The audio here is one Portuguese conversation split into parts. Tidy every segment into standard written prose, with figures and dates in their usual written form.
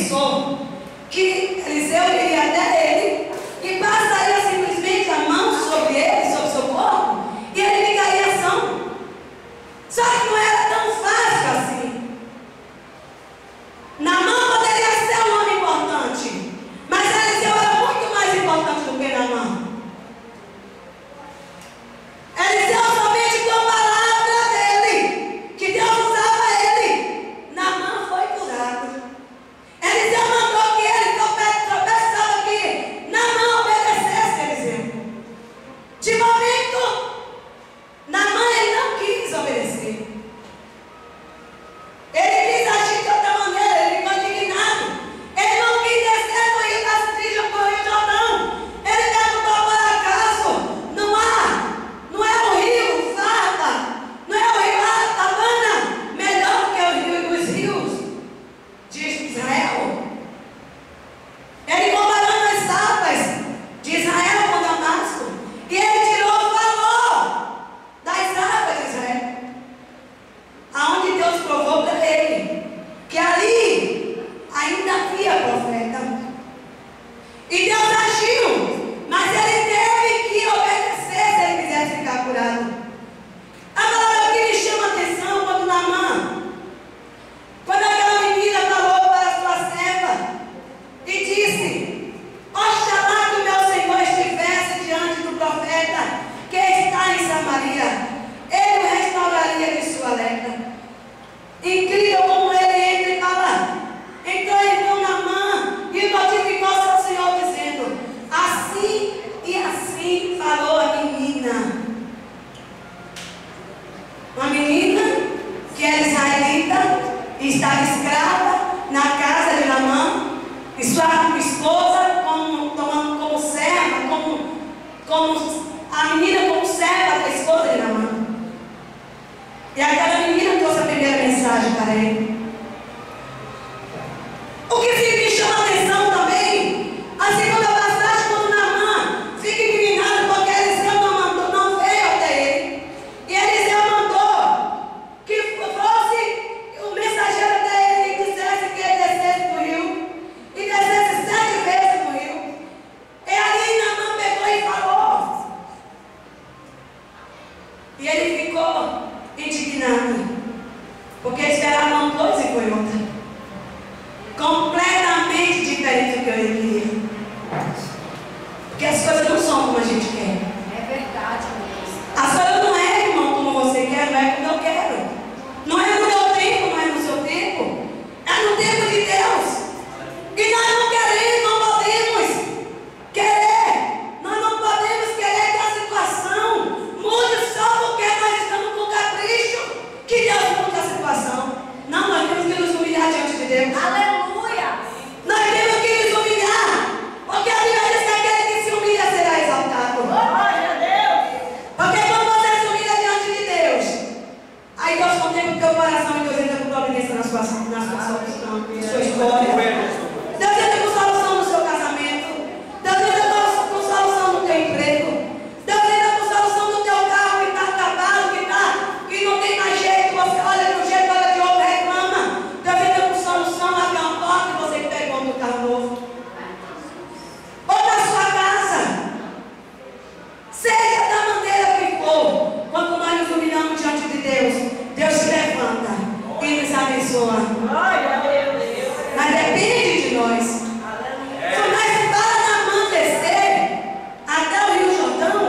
pensou que Eliseu iria até ele e passaria simplesmente a mão sobre ele, sobre o seu corpo, e ele ficaria são. Só que não era tão fácil assim. Naamã poderia ser um homem importante, mas Eliseu era muito mais importante do que Naamã. Eliseu somente com a palavra dele, que Deus usava ele, Naamã foi curado. Eliseu mandou que ele tropeçava que Naamã obedecesse Eliseu. De momento, Naamã ele não quis obedecer. Ele quis agir de outra maneira, ele ficou indignado. Ele não quis descer no rio das trilhas para o rio Jordão. Ele perguntou por acaso, não é o rio Farta, não é o rio Abana melhor que os rios de Israel? Ele comparando as águas de Israel com Damasco, e ele tirou o valor das águas de Israel, aonde Deus provou para ele que ali ainda havia profeta. E Deus agiu, mas ele teve que obedecer se ele quisesse ficar curado. A palavra que me chama a atenção quando Naamã, quando aquela menina falou para a sua serva e disse: oxalá que o meu Senhor estivesse diante do profeta que está em Samaria, ele o restauraria de sua lepra. Incrível como ele entra e fala. Entrou então Naamã e notificou seu Senhor dizendo: assim e assim falou a menina. Uma menina que era israelita, estava escrava na casa de Naamã, e sua esposa tomando como serva, como a menina como serva da esposa de Naamã. E aquela menina trouxe a primeira mensagem para ele. O que me chama a atenção também, a segunda passagem, quando Naamã fica indignado porque Eliseu não veio até ele. E Eliseu mandou que fosse o mensageiro até ele e dissesse que ele descesse do rio, e descesse 7 vezes no rio. E ali Naamã pegou e falou. E ele ficou indignado, porque esperava uma coisa e foi outra, completamente diferente do que ele queria. Porque as coisas não são como a gente quer. É verdade, mesmo. As coisas não é, irmão, como você quer, não é como eu quero. Não é no meu tempo, não é no seu tempo. É no tempo de Deus. E nós não queremos, não podemos querer. Nós não podemos querer que a situação mude só porque nós estamos com capricho que Deus mude a situação. Não, nós temos que nos humilhar diante de Deus. Aleluia! Nós temos que nos humilhar, porque a Bíblia diz que aquele que se humilha será exaltado. Glória a Deus! Porque quando você se humilha diante de Deus, aí Deus contempla o teu coração e Deus entra com providência na sua história. Deus entra com solução no seu casamento. Deus entra com solução no teu emprego. Deus entra com solução no teu carro que está acabado, que não tem mais jeito. Você olha de um jeito, olha de outro, reclama. Deus entra com solução, abre uma porta e você pega um carro novo. Ou na sua casa. Seja da maneira que for, quando nós nos humilhamos diante de Deus, Deus se levanta e nos abençoa. Glória a Deus! Mas depende de nós. Se nós para Naamã descer até o Rio Jordão,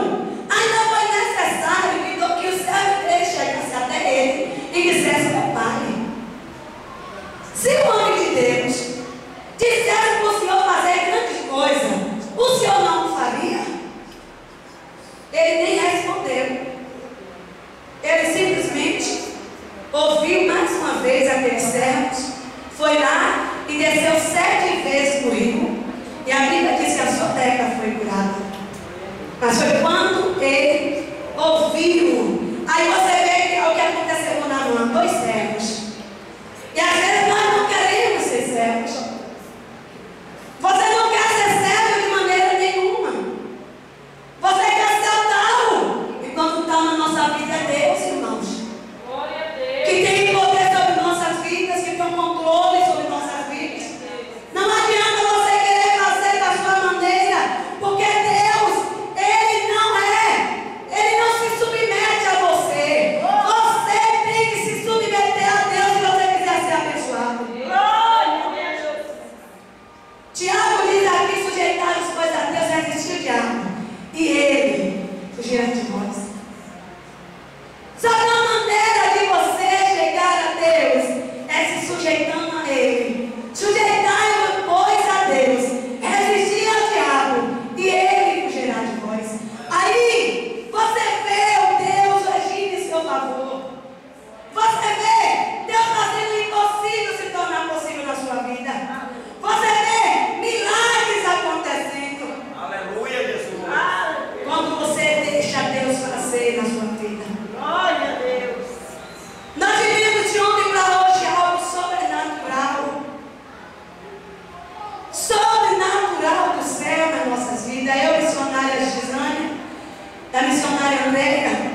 ainda foi necessário que o servo dele chegasse até ele e dissesse: meu pai, se o homem de Deus dissesse para o Senhor fazer grande coisa, o Senhor não o faria? Ele nem respondeu. Ele simplesmente ouviu mais uma vez aqueles servos, foi lá e desceu 7 vezes no rio. E a Bíblia diz que a sua terra foi curada. Mas foi quando ele ouviu. Aí você vê que é o que aconteceu com Naamã, 2 servos. E às vezes nós não queremos ser servos. Você não quer ser servo de maneira nenhuma. Você quer ser o tal. E quando está na nossa vida é Deus, irmãos. Que tem poder sobre nossas vidas, que tem um controle sobre nossas vidas. Judéia.